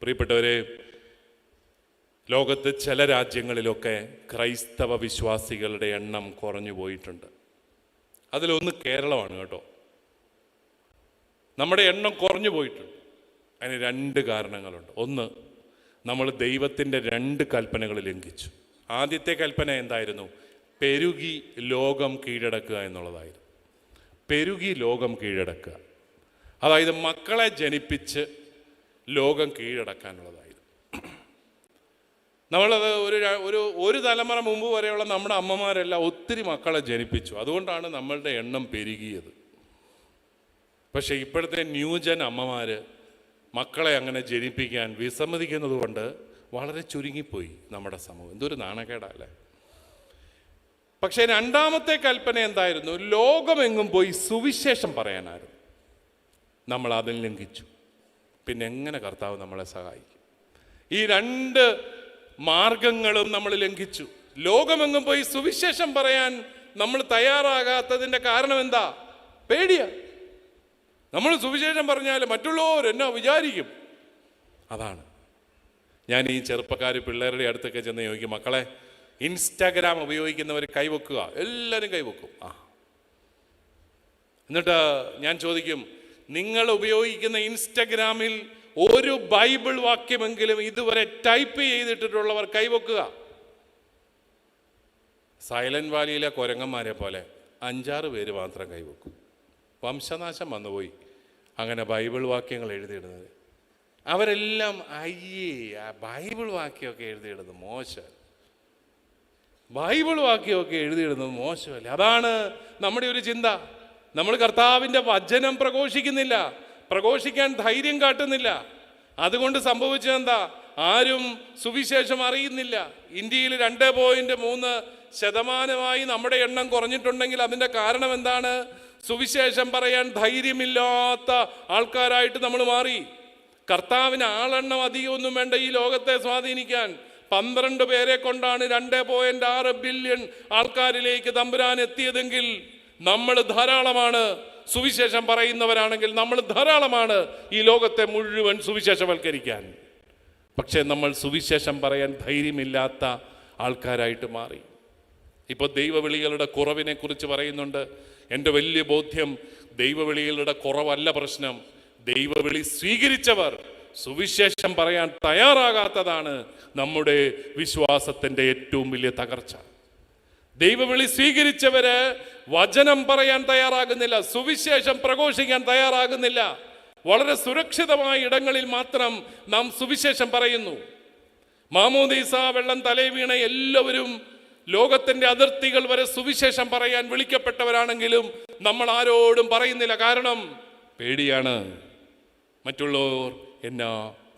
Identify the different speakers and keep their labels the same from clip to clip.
Speaker 1: പ്രിയപ്പെട്ടവരെ, ലോകത്ത് ചില രാജ്യങ്ങളിലൊക്കെ ക്രൈസ്തവ വിശ്വാസികളുടെ എണ്ണം കുറഞ്ഞു പോയിട്ടുണ്ട്. അതിലൊന്ന് കേരളമാണ് കേട്ടോ. നമ്മുടെ എണ്ണം കുറഞ്ഞു പോയിട്ടുണ്ട്. അതിന് രണ്ട് കാരണങ്ങളുണ്ട്. ഒന്ന്, നമ്മൾ ദൈവത്തിൻ്റെ രണ്ട് കൽപ്പനകൾ ലംഘിച്ചു. ആദ്യത്തെ കൽപ്പന എന്തായിരുന്നു? പെരുകി ലോകം കീഴടക്കുക എന്നുള്ളതായിരുന്നു. പെരുകി ലോകം കീഴടക്കുക, അതായത് മക്കളെ ജനിപ്പിച്ച് ലോകം കീഴടക്കാനുള്ളതായിരുന്നു. നമ്മളത് ഒരു തലമുറ മുമ്പ് വരെയുള്ള നമ്മുടെ അമ്മമാരെല്ലാം ഒത്തിരി മക്കളെ ജനിപ്പിച്ചു. അതുകൊണ്ടാണ് നമ്മളുടെ എണ്ണം പെരുകിയത്. പക്ഷേ ഇപ്പോഴത്തെ ന്യൂജൻ അമ്മമാർ മക്കളെ അങ്ങനെ ജനിപ്പിക്കാൻ വിസമ്മതിക്കുന്നത് കൊണ്ട് വളരെ ചുരുങ്ങിപ്പോയി നമ്മുടെ സമൂഹം. എന്തൊരു നാണക്കേടല്ലേ. പക്ഷേ രണ്ടാമത്തെ കൽപ്പന എന്തായിരുന്നു? ലോകമെങ്ങും പോയി സുവിശേഷം പറയാനായിരുന്നു. നമ്മൾ അതിൽ ലംഘിച്ചു. പിന്നെ എങ്ങനെ കർത്താവ് നമ്മളെ സഹായിക്കും? ഈ രണ്ട് മാർഗങ്ങളും നമ്മൾ ലംഘിച്ചു. ലോകമെങ്ങും പോയി സുവിശേഷം പറയാൻ നമ്മൾ തയ്യാറാകാത്തതിൻ്റെ കാരണം എന്താ? പേടിയാ. നമ്മൾ സുവിശേഷം പറഞ്ഞാൽ മറ്റുള്ളവർ എന്നാ വിചാരിക്കും, അതാണ്. ഞാൻ ഈ ചെറുപ്പക്കാർ പിള്ളേരുടെ അടുത്തൊക്കെ ചെന്ന് ചോദിക്കും, മക്കളെ ഇൻസ്റ്റാഗ്രാം ഉപയോഗിക്കുന്നവർ കൈവെക്കുക. എല്ലാവരും കൈവെക്കും. എന്നിട്ട് ഞാൻ ചോദിക്കും, നിങ്ങൾ ഉപയോഗിക്കുന്ന ഇൻസ്റ്റാഗ്രാമിൽ ഒരു ബൈബിൾ വാക്യമെങ്കിലും ഇതുവരെ ടൈപ്പ് ചെയ്തിട്ടുള്ളവർ കൈവെക്കുക. സൈലന്റ് വാലിയിലെ കുരങ്ങന്മാരെ പോലെ 5-6 പേര് മാത്രം കൈവെക്കും. വംശനാശം വന്നുപോയി അങ്ങനെ ബൈബിൾ വാക്യങ്ങൾ എഴുതിയിടുന്നത്. അവരെല്ലാം ബൈബിൾ വാക്യമൊക്കെ എഴുതിയിടുന്നത് മോശം, ബൈബിൾ വാക്യമൊക്കെ എഴുതിയിടുന്നത് മോശമല്ലേ. അതാണ് നമ്മുടെ ഒരു ചിന്ത. നമ്മൾ കർത്താവിൻ്റെ വചനം പ്രഘോഷിക്കുന്നില്ല, പ്രഘോഷിക്കാൻ ധൈര്യം കാട്ടുന്നില്ല. അതുകൊണ്ട് സംഭവിച്ചതെന്താ? ആരും സുവിശേഷം അറിയുന്നില്ല. ഇന്ത്യയിൽ 2.3% നമ്മുടെ എണ്ണം കുറഞ്ഞിട്ടുണ്ടെങ്കിൽ അതിൻ്റെ കാരണം എന്താണ്? സുവിശേഷം പറയാൻ ധൈര്യമില്ലാത്ത ആൾക്കാരായിട്ട് നമ്മൾ മാറി. കർത്താവിന് ആളെണ്ണം അധികമൊന്നും വേണ്ട ഈ ലോകത്തെ സ്വാധീനിക്കാൻ. 12 പേരെ കൊണ്ടാണ് 2.6 ബില്യൺ ആൾക്കാരിലേക്ക് തമ്പുരാൻ എത്തിയതെങ്കിൽ നമ്മൾ ധാരാളമാണ്. സുവിശേഷം പറയുന്നവരാണെങ്കിൽ നമ്മൾ ധാരാളമാണ് ഈ ലോകത്തെ മുഴുവൻ സുവിശേഷവൽക്കരിക്കാൻ. പക്ഷേ നമ്മൾ സുവിശേഷം പറയാൻ ധൈര്യമില്ലാത്ത ആൾക്കാരായിട്ട് മാറി. ഇപ്പോൾ ദൈവവിളികളുടെ കുറവിനെ കുറിച്ച് പറയുന്നുണ്ട്. എൻ്റെ വലിയ ബോധ്യം, ദൈവവിളികളുടെ കുറവല്ല പ്രശ്നം. ദൈവവിളി സ്വീകരിച്ചവർ സുവിശേഷം പറയാൻ തയ്യാറാകാത്തതാണ് നമ്മുടെ വിശ്വാസത്തിൻ്റെ ഏറ്റവും വലിയ തകർച്ച. ദൈവവിളി സ്വീകരിച്ചവര് വചനം പറയാൻ തയ്യാറാകുന്നില്ല, സുവിശേഷം പ്രഘോഷിക്കാൻ തയ്യാറാകുന്നില്ല. വളരെ സുരക്ഷിതമായ ഇടങ്ങളിൽ മാത്രം നാം സുവിശേഷം പറയുന്നു. മാമോദീസ വെള്ളം തലയിൽ വീണ എല്ലാവരും ലോകത്തിന്റെ അതിർത്തികൾ വരെ സുവിശേഷം പറയാൻ വിളിക്കപ്പെട്ടവരാണെങ്കിലും നമ്മൾ ആരോടും പറയുന്നില്ല. കാരണം പേടിയാണ്. മറ്റുള്ളവർ എന്നാ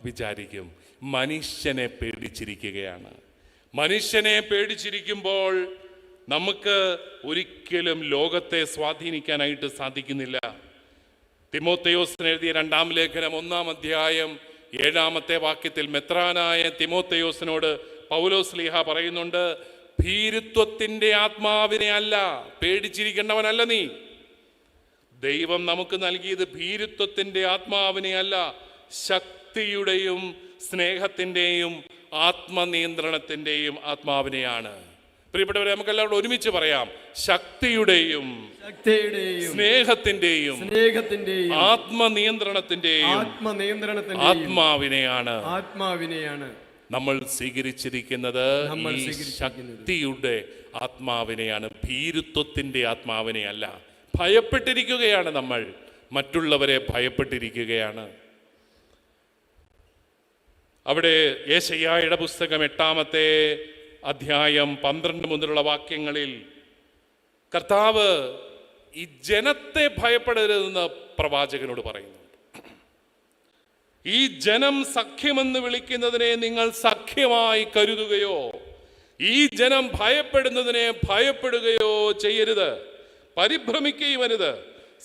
Speaker 1: വിചാരിക്കും? മനുഷ്യനെ പേടിച്ചിരിക്കുകയാണ്. മനുഷ്യനെ പേടിച്ചിരിക്കുമ്പോൾ നമുക്ക് ഒരിക്കലും ലോകത്തെ സ്വാധീനിക്കാനായിട്ട് സാധിക്കുന്നില്ല. തിമോത്തേയോസിന് എഴുതിയ 2-ാം ലേഖനം 1-ാം അധ്യായം 7-ാമത്തെ വാക്യത്തിൽ മെത്രാനായ തിമോത്തേയോസിനോട് പൗലോസ് ശ്ലീഹ പറയുന്നുണ്ട്, ഭീരുത്വത്തിന്റെ ആത്മാവിനെ അല്ല, പേടിച്ചിരിക്കേണ്ടവനല്ല നീ. ദൈവം നമുക്ക് നൽകിയത് ഭീരുത്വത്തിന്റെ ആത്മാവിനെ അല്ല, ശക്തിയുടെയും സ്നേഹത്തിൻ്റെയും ആത്മനിയന്ത്രണത്തിൻ്റെയും ആത്മാവിനെയാണ്. പ്രിയപ്പെട്ടവരെ, നമുക്ക് എല്ലാവരും ഒരുമിച്ച് പറയാം, ശക്തിയുടെയും സ്നേഹത്തിന്റെയും ആത്മനിയന്ത്രണത്തിന്റെയും ആത്മാവിനെയാണ് നമ്മൾ സ്വീകരിച്ചിരിക്കുന്നത്. ശക്തിയുടെ ആത്മാവിനെയാണ്, ഭീരുത്വത്തിന്റെ ആത്മാവിനെയല്ല. ഭയപ്പെട്ടിരിക്കുകയാണ് നമ്മൾ, മറ്റുള്ളവരെ ഭയപ്പെട്ടിരിക്കുകയാണ്. അവിടെ യെശയ്യായുടെ പുസ്തകം 8-ാമത്തെ അധ്യായം 12 മുതലുള്ള വാക്യങ്ങളിൽ കർത്താവ് ഈ ജനത്തെ ഭയപ്പെടരുതെന്ന് പ്രവാചകനോട് പറയുന്നുണ്ട്. ഈ ജനം സഖ്യമെന്ന് വിളിക്കുന്നതിനെ നിങ്ങൾ സഖ്യമായി കരുതുകയോ, ഈ ജനം ഭയപ്പെടുന്നതിനെ ഭയപ്പെടുകയോ ചെയ്യരുത്, പരിഭ്രമിക്കുകയും അരുത്.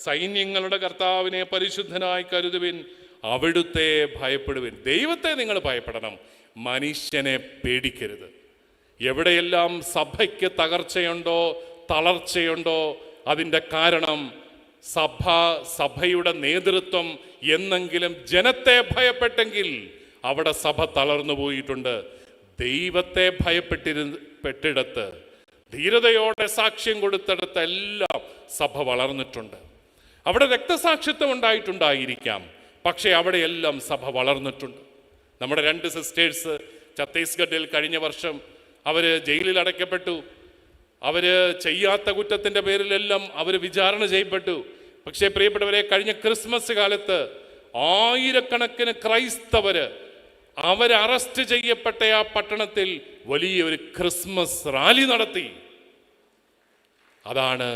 Speaker 1: സൈന്യങ്ങളുടെ കർത്താവിനെ പരിശുദ്ധനായി കരുതുവിൻ, അവിടുത്തെ ഭയപ്പെടുവിൻ. ദൈവത്തെ നിങ്ങൾ ഭയപ്പെടണം, മനുഷ്യനെ പേടിക്കരുത്. എവിടെയെല്ലാം സഭയ്ക്ക് തകർച്ചയുണ്ടോ തളർച്ചയുണ്ടോ അതിൻ്റെ കാരണം സഭയുടെ നേതൃത്വം എന്നെങ്കിലും ജനത്തെ ഭയപ്പെട്ടെങ്കിൽ അവിടെ സഭ തളർന്നു പോയിട്ടുണ്ട്. ദൈവത്തെ ഭയപ്പെട്ടിടത്ത്, ധീരതയോടെ സാക്ഷ്യം കൊടുത്തിടത്തെല്ലാം സഭ വളർന്നിട്ടുണ്ട്. അവിടെ രക്തസാക്ഷിത്വം ഉണ്ടായിട്ടുണ്ടായിരിക്കാം, പക്ഷേ അവിടെയെല്ലാം സഭ വളർന്നിട്ടുണ്ട്. നമ്മുടെ 2 സിസ്റ്റേഴ്സ് ഛത്തീസ്ഗഡിൽ കഴിഞ്ഞ വർഷം അവർ ജയിലിൽ അടയ്ക്കപ്പെട്ടു. അവർ ചെയ്യാത്ത കുറ്റത്തിൻ്റെ പേരിലെല്ലാം അവർ വിചാരണ ചെയ്യപ്പെട്ടു. പക്ഷേ പ്രിയപ്പെട്ടവരെ, കഴിഞ്ഞ ക്രിസ്മസ് കാലത്ത് ആയിരക്കണക്കിന് ക്രൈസ്തവർ അവർ അറസ്റ്റ് ചെയ്യപ്പെട്ട ആ പട്ടണത്തിൽ വലിയൊരു ക്രിസ്മസ് റാലി നടത്തി. അതാണ്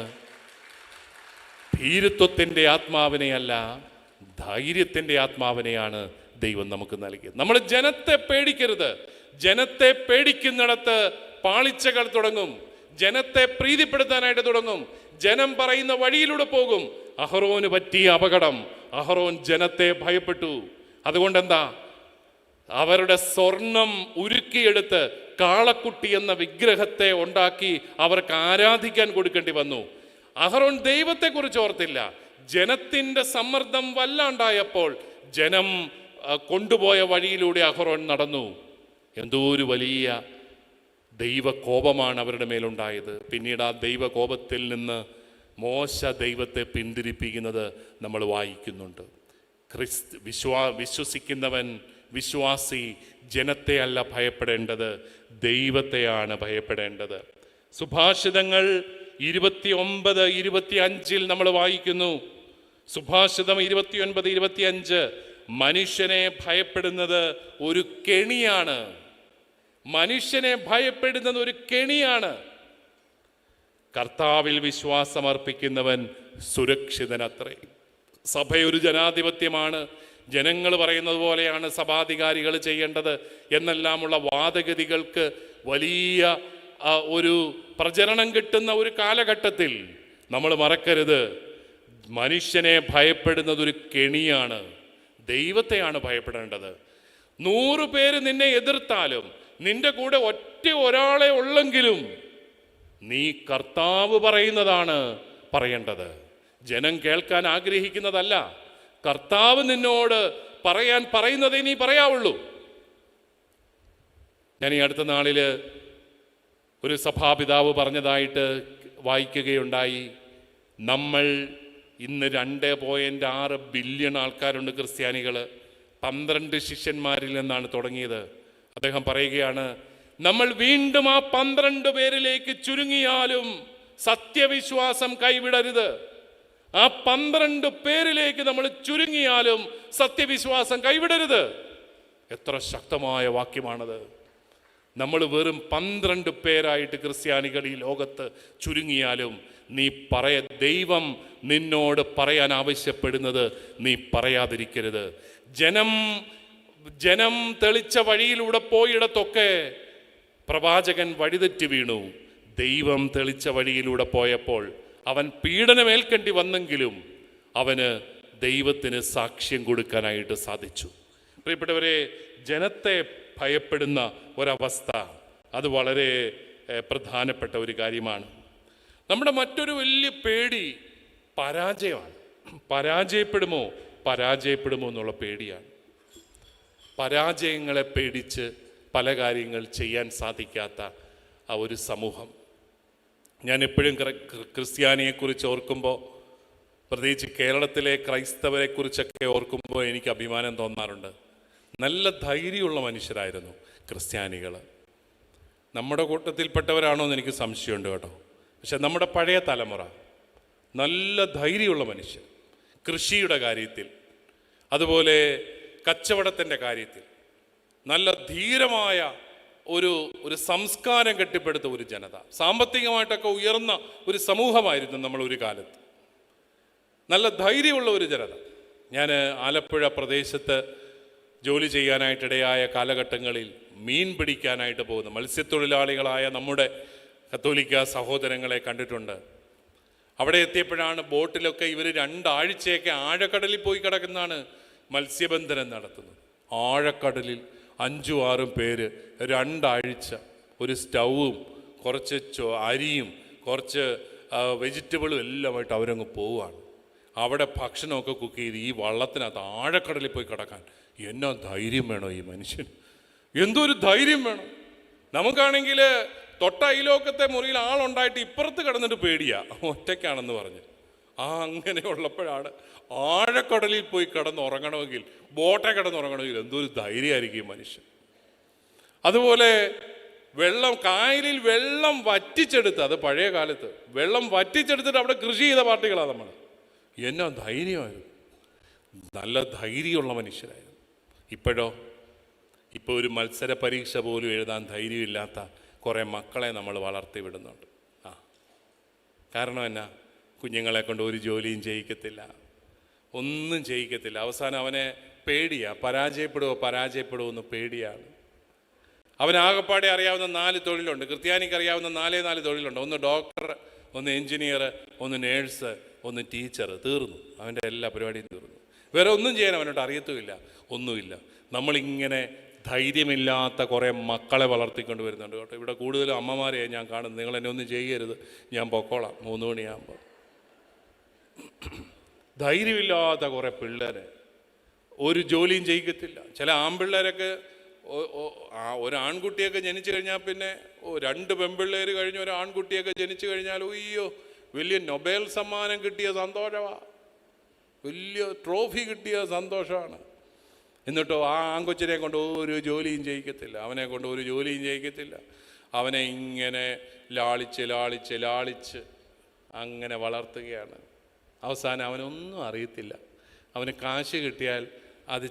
Speaker 1: ഭീരുത്വത്തിൻ്റെ ആത്മാവിനെയല്ല, ധൈര്യത്തിൻ്റെ ആത്മാവിനെയാണ് ദൈവം നമുക്ക് നൽകിയത്. നമ്മൾ ജനത്തെ പേടിക്കരുത്. ജനത്തെ പേടിക്കുന്നിടത്ത് പാളിച്ചകൾ തുടങ്ങും, ജനത്തെ പ്രീതിപ്പെടുത്താനായിട്ട് തുടങ്ങും, ജനം പറയുന്ന വഴിയിലൂടെ പോകും. അഹറോന് പറ്റിയ അപകടം, അഹറോൻ ജനത്തെ ഭയപ്പെട്ടു. അതുകൊണ്ടെന്താ, അവരുടെ സ്വർണം ഉരുക്കിയെടുത്ത് കാളക്കുട്ടി എന്ന വിഗ്രഹത്തെ ഉണ്ടാക്കി അവർക്ക് ആരാധിക്കാൻ കൊടുക്കേണ്ടി വന്നു. അഹറോൻ ദൈവത്തെക്കുറിച്ച് ഓർത്തില്ല. ജനത്തിൻ്റെ സമ്മർദ്ദം വല്ലാണ്ടായപ്പോൾ ജനം കൊണ്ടുപോയ വഴിയിലൂടെ അഹറോൻ നടന്നു. എന്തോ ഒരു വലിയ ദൈവകോപമാണ് അവരുടെ മേലുണ്ടായത്. പിന്നീട് ആ ദൈവകോപത്തിൽ നിന്ന് മോശ ദൈവത്തെ പിന്തിരിപ്പിക്കുന്നത് നമ്മൾ വായിക്കുന്നുണ്ട്. വിശ്വസിക്കുന്നവൻ, വിശ്വാസി ജനത്തെ അല്ല ഭയപ്പെടേണ്ടത്, ദൈവത്തെയാണ് ഭയപ്പെടേണ്ടത്. സുഭാഷിതങ്ങൾ 29-25 നമ്മൾ വായിക്കുന്നു. സുഭാഷിതം 29-25, മനുഷ്യനെ ഭയപ്പെടുന്നത് ഒരു കെണിയാണ്. മനുഷ്യനെ ഭയപ്പെടുന്നത് ഒരു കെണിയാണ്. കർത്താവിൽ വിശ്വാസമർപ്പിക്കുന്നവൻ സുരക്ഷിതനത്രേ. സഭയൊരു ജനാധിപത്യമാണ്. ജനങ്ങൾ പറയുന്നത് പോലെയാണ് സഭാധികാരികൾ ചെയ്യേണ്ടത് എന്നെല്ലാമുള്ള വാദഗതികൾക്ക് വലിയ ഒരു പ്രചരണം കിട്ടുന്ന ഒരു കാലഘട്ടത്തിൽ നമ്മൾ മറക്കരുത്, മനുഷ്യനെ ഭയപ്പെടുന്നത് ഒരു കെണിയാണ്. ദൈവത്തെയാണ് ഭയപ്പെടേണ്ടത്. 100 പേര് നിന്നെ എതിർത്താലും, നിന്റെ കൂടെ ഒരാളെ ഉള്ളെങ്കിലും നീ കർത്താവ് പറയുന്നതാണ് പറയേണ്ടത്. ജനം കേൾക്കാൻ ആഗ്രഹിക്കുന്നതല്ല, കർത്താവ് നിന്നോട് പറയുന്നതേ നീ പറയാവുള്ളൂ. ഞാൻ ഈ അടുത്ത നാളിൽ ഒരു സഭാപിതാവ് പറഞ്ഞതായിട്ട് വായിക്കുകയുണ്ടായി. നമ്മൾ ഇന്ന് 2.6 ബില്യൺ ആൾക്കാരുണ്ട് ക്രിസ്ത്യാനികൾ. 12 ശിഷ്യന്മാരിൽ നിന്നാണ് തുടങ്ങിയത്. അദ്ദേഹം പറയുകയാണ്, നമ്മൾ വീണ്ടും ആ 12 പേരിലേക്ക് ചുരുങ്ങിയാലും സത്യവിശ്വാസം കൈവിടരുത്. ആ 12 പേരിലേക്ക് നമ്മൾ ചുരുങ്ങിയാലും സത്യവിശ്വാസം കൈവിടരുത്. എത്ര ശക്തമായ വാക്യമാണത്. നമ്മൾ വെറും 12 പേരായിട്ട് ക്രിസ്ത്യാനികൾ ഈ ലോകത്ത് ചുരുങ്ങിയാലും ദൈവം നിന്നോട് പറയാൻ ആവശ്യപ്പെടുന്നത് നീ പറയാതിരിക്കരുത്. ജനം തെളിച്ച വഴിയിലൂടെ പോയിടത്തൊക്കെ പ്രവാചകൻ വഴിതെറ്റി വീണു. ദൈവം തെളിച്ച വഴിയിലൂടെ പോയപ്പോൾ അവൻ പീഡനമേൽക്കേണ്ടി വന്നെങ്കിലും അവന് ദൈവത്തിന് സാക്ഷ്യം കൊടുക്കാനായിട്ട് സാധിച്ചു. പ്രിയപ്പെട്ടവരെ, ജനത്തെ ഭയപ്പെടുന്ന ഒരവസ്ഥ അത് വളരെ പ്രധാനപ്പെട്ട ഒരു കാര്യമാണ്. നമ്മുടെ മറ്റൊരു വലിയ പേടി പരാജയമാണ്. പരാജയപ്പെടുമോ എന്നുള്ള പേടിയാണ്. പരാജയങ്ങളെ പേടിച്ച് പല കാര്യങ്ങൾ ചെയ്യാൻ സാധിക്കാത്ത ആ ഒരു സമൂഹം. ഞാൻ എപ്പോഴും ക്രിസ്ത്യാനിയെക്കുറിച്ച് ഓർക്കുമ്പോൾ, പ്രത്യേകിച്ച് കേരളത്തിലെ ക്രൈസ്തവരെക്കുറിച്ചൊക്കെ ഓർക്കുമ്പോൾ എനിക്ക് അഭിമാനം തോന്നാറുണ്ട്. നല്ല ധൈര്യമുള്ള മനുഷ്യരായിരുന്നു ക്രിസ്ത്യാനികൾ. നമ്മുടെ കൂട്ടത്തിൽപ്പെട്ടവരാണോ എന്ന് എനിക്ക് സംശയമുണ്ട് കേട്ടോ. പക്ഷെ നമ്മുടെ പഴയ തലമുറ നല്ല ധൈര്യമുള്ള മനുഷ്യർ. കൃഷിയുടെ കാര്യത്തിൽ, അതുപോലെ കച്ചവടത്തിൻ്റെ കാര്യത്തിൽ നല്ല ധീരമായ ഒരു സംസ്കാരം കെട്ടിപ്പടുത്ത ഒരു ജനത, സാമ്പത്തികമായിട്ടൊക്കെ ഉയർന്ന ഒരു സമൂഹമായിരുന്നു നമ്മൾ ഒരു കാലത്ത്. നല്ല ധൈര്യമുള്ള ഒരു ജനത. ഞാൻ ആലപ്പുഴ പ്രദേശത്ത് ജോലി ചെയ്യാനായിട്ടിടയായ കാലഘട്ടങ്ങളിൽ മീൻ പിടിക്കാനായിട്ട് പോകുന്ന മത്സ്യത്തൊഴിലാളികളായ നമ്മുടെ കത്തോലിക്ക സഹോദരങ്ങളെ കണ്ടിട്ടുണ്ട്. അവിടെ എത്തിയപ്പോഴാണ് ബോട്ടിലൊക്കെ ഇവർ 2 ആഴ്ചയൊക്കെ ആഴക്കടലിൽ പോയി കിടക്കുന്നതാണ് മത്സ്യബന്ധനം നടത്തുന്നത്. ആഴക്കടലിൽ 5-6 പേര് 2 ആഴ്ച ഒരു സ്റ്റൗവും കുറച്ച് അരിയും കുറച്ച് വെജിറ്റബിളും എല്ലാമായിട്ട് അവരങ്ങ് പോവുകയാണ്. അവിടെ ഭക്ഷണമൊക്കെ കുക്ക് ചെയ്ത് ഈ വള്ളത്തിനകത്ത് ആഴക്കടലിൽ പോയി കിടക്കാൻ എന്നാ ധൈര്യം വേണോ ഈ മനുഷ്യൻ, എന്തൊരു ധൈര്യം വേണം. നമുക്കാണെങ്കിൽ തൊട്ട അയലോക്കത്തെ മുറിയിൽ ആളുണ്ടായിട്ട് ഇപ്പുറത്ത് കിടന്നിട്ട് പേടിയാ, ഒറ്റയ്ക്കാണെന്ന് പറഞ്ഞ്. അങ്ങനെ ഉള്ളപ്പോഴാണ് ആഴക്കടലിൽ പോയി കിടന്നുറങ്ങണമെങ്കിൽ, ബോട്ടെ കിടന്നുറങ്ങണമെങ്കിൽ എന്തൊരു ധൈര്യമായിരിക്കും മനുഷ്യൻ. അതുപോലെ കായലിൽ വെള്ളം വറ്റിച്ചെടുത്ത്, അത് പഴയ കാലത്ത് വെള്ളം വറ്റിച്ചെടുത്തിട്ട് അവിടെ കൃഷി ചെയ്ത പാർട്ടികളാണ് നമ്മൾ. എന്നാ ധൈര്യമായിരുന്നു, നല്ല ധൈര്യമുള്ള മനുഷ്യരായിരുന്നു. ഇപ്പോൾ ഒരു മത്സര പരീക്ഷ പോലും എഴുതാൻ ധൈര്യമില്ലാത്ത കുറേ മക്കളെ നമ്മൾ വളർത്തി വിടുന്നുണ്ട്. കാരണം എന്നാ, കുഞ്ഞുങ്ങളെ കൊണ്ട് ഒരു ജോലിയും ചെയ്യിക്കത്തില്ല, ഒന്നും ചെയ്യിക്കത്തില്ല. അവസാനം അവനെ പേടിയാ, പരാജയപ്പെടുമോ എന്ന് പേടിയാണ്. അവനാകപ്പാടെ അറിയാവുന്ന 4 തൊഴിലുണ്ട്. ക്രിസ്ത്യാനിക്ക് അറിയാവുന്ന 4 തൊഴിലുണ്ട്. ഒന്ന് ഡോക്ടർ, ഒന്ന് എൻജിനീയർ, ഒന്ന് നേഴ്സ്, ഒന്ന് ടീച്ചർ. തീർന്നു, അവൻ്റെ എല്ലാ പരിപാടിയും തീർന്നു. വേറെ ഒന്നും ചെയ്യാൻ അവനോട്ട് അറിയത്തുമില്ല, ഒന്നുമില്ല. നമ്മളിങ്ങനെ ധൈര്യമില്ലാത്ത കുറേ മക്കളെ വളർത്തിക്കൊണ്ട് വരുന്നുണ്ട് കേട്ടോ. ഇവിടെ കൂടുതലും അമ്മമാരെയാണ് ഞാൻ കാണുന്നത്. നിങ്ങളെന്നെ ഒന്നും ചെയ്യരുത്, ഞാൻ പൊക്കോളാം 3 മണിയാകുമ്പോൾ. ധൈര്യമില്ലാത്ത കുറേ പിള്ളേരെ ഒരു ജോലിയും ചെയ്യിക്കത്തില്ല. ചില ആൺപിള്ളേരൊക്കെ ഒരു ആൺകുട്ടിയൊക്കെ ജനിച്ചു കഴിഞ്ഞാൽ പിന്നെ 2 പെൺപിള്ളേർ കഴിഞ്ഞ് ഒരു ആൺകുട്ടിയൊക്കെ ജനിച്ചു കഴിഞ്ഞാൽ അയ്യോ വലിയ നൊബേൽ സമ്മാനം കിട്ടിയ സന്തോഷമാണ്, വലിയ ട്രോഫി കിട്ടിയ സന്തോഷമാണ്. എന്നിട്ടോ ആ ആൺകൊച്ചിനെ കൊണ്ട് ഒരു ജോലിയും ചെയ്യിക്കത്തില്ല, അവനെ കൊണ്ട് ഒരു ജോലിയും ചെയ്യിക്കത്തില്ല. അവനെ ഇങ്ങനെ ലാളിച്ച് അങ്ങനെ വളർത്തുകയാണ്. അവസാനം അവനൊന്നും അറിയത്തില്ല. അവന് കാശ് കിട്ടിയാൽ അത്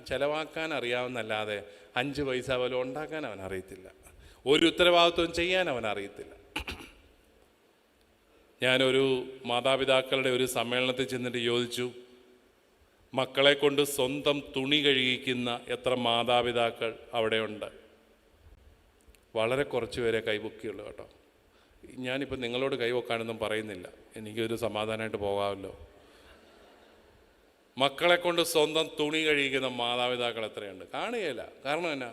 Speaker 1: ചെലവാക്കാൻ അറിയാവുന്നല്ലാതെ 5 പൈസ പോലും ഉണ്ടാക്കാൻ അവൻ അറിയത്തില്ല. ഒരു ഉത്തരവാദിത്വം ചെയ്യാൻ അവൻ അറിയത്തില്ല. ഞാനൊരു മാതാപിതാക്കളുടെ ഒരു സമ്മേളനത്തിൽ ചെന്നിട്ട് ചോദിച്ചു, മക്കളെ കൊണ്ട് സ്വന്തം തുണി കഴുകിക്കുന്ന എത്ര മാതാപിതാക്കൾ അവിടെയുണ്ട്? വളരെ കുറച്ച് പേരെ കൈപൊക്കിയുള്ളൂ കേട്ടോ. ഞാനിപ്പോൾ നിങ്ങളോട് കൈവക്കാനൊന്നും പറയുന്നില്ല, എനിക്കൊരു സമാധാനമായിട്ട് പോകാമല്ലോ. മക്കളെ കൊണ്ട് സ്വന്തം തുണി കഴിക്കുന്ന മാതാപിതാക്കൾ എത്രയുണ്ട്? കാണുകയില്ല. കാരണം എന്നാ,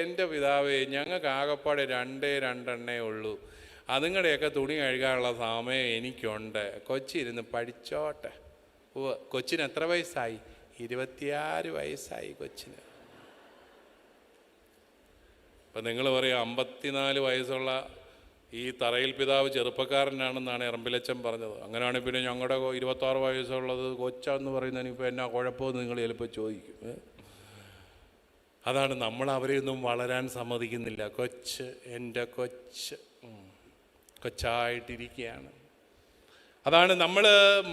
Speaker 1: എൻ്റെ പിതാവേ, ഞങ്ങൾക്ക് ആകപ്പാടെ 2 ഉള്ളൂ, അതുങ്ങളുടെയൊക്കെ തുണി കഴുകാനുള്ള സമയം എനിക്കുണ്ട്, കൊച്ചിരുന്ന് പഠിച്ചോട്ടെ. കൊച്ചിന് എത്ര വയസ്സായി? 26 വയസ്സായി കൊച്ചിന്. ഇപ്പം നിങ്ങൾ പറയും 54 വയസ്സുള്ള ഈ തറയിൽ പിതാവ് ചെറുപ്പക്കാരനാണെന്നാണ് എറമ്പിലച്ചൻ പറഞ്ഞത്. അങ്ങനെയാണെങ്കിൽ പിന്നെ ഞങ്ങളുടെ 26 വയസ്സുള്ളത് കൊച്ചാന്ന് പറയുന്നതിന് ഇപ്പോൾ എന്നാ കുഴപ്പമെന്ന് നിങ്ങൾ ചിലപ്പോൾ ചോദിക്കും. അതാണ്, നമ്മൾ അവരെയൊന്നും വളരാൻ സമ്മതിക്കുന്നില്ല. എൻ്റെ കൊച്ചായിട്ടിരിക്കുകയാണ്. അതാണ്, നമ്മൾ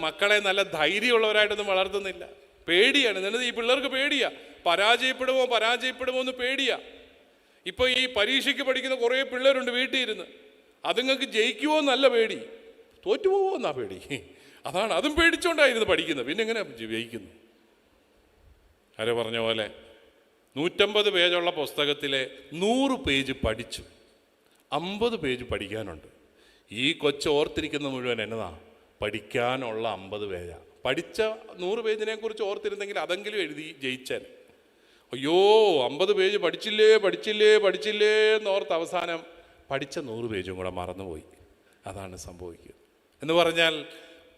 Speaker 1: മക്കളെ നല്ല ധൈര്യമുള്ളവരായിട്ടൊന്നും വളർത്തുന്നില്ല. പേടിയാണ്. എന്നിട്ട് ഈ പിള്ളേർക്ക് പേടിയാ, പരാജയപ്പെടുമോ എന്ന് പേടിയാ. ഇപ്പോൾ ഈ പരീക്ഷയ്ക്ക് പഠിക്കുന്ന കുറേ പിള്ളേരുണ്ട് വീട്ടിൽ ഇരുന്ന്. അതുങ്ങൾക്ക് ജയിക്കുമോ എന്നല്ല പേടി, തോറ്റുപോകുമോ എന്നാ പേടി. അതാണ്, അതും പേടിച്ചോണ്ടായിരുന്നു പഠിക്കുന്നത്. പിന്നെ എങ്ങനെ ജയിക്കുന്നു? ആരോ പറഞ്ഞ പോലെ 150 പേജുള്ള പുസ്തകത്തിലെ 100 പേജ് പഠിച്ചു, 50 പേജ് പഠിക്കാനുണ്ട്. ഈ കൊച്ച് ഓർത്തിരിക്കുന്ന മുഴുവൻ എന്നതാ? പഠിക്കാനുള്ള 50 പേജാണ്. പഠിച്ച 100 പേജിനെ കുറിച്ച് ഓർത്തിരുന്നെങ്കിൽ അതെങ്കിലും എഴുതി ജയിച്ചാൽ. അയ്യോ 50 പേജ് പഠിച്ചില്ലേ എന്നോർത്ത് അവസാനം പഠിച്ച 100 പേജും കൂടെ മറന്നുപോയി. അതാണ് സംഭവിക്കുക. എന്ന് പറഞ്ഞാൽ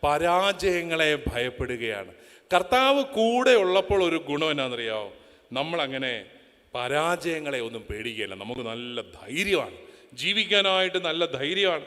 Speaker 1: പരാജയങ്ങളെ ഭയപ്പെടുകയാണ്. കർത്താവ് കൂടെ ഉള്ളപ്പോൾ ഒരു ഗുണം എന്നാണെന്നറിയാമോ? നമ്മളങ്ങനെ പരാജയങ്ങളെ ഒന്നും പേടിക്കുകയില്ല. നമുക്ക് നല്ല ധൈര്യമാണ്, ജീവിക്കാനായിട്ട് നല്ല ധൈര്യമാണ്.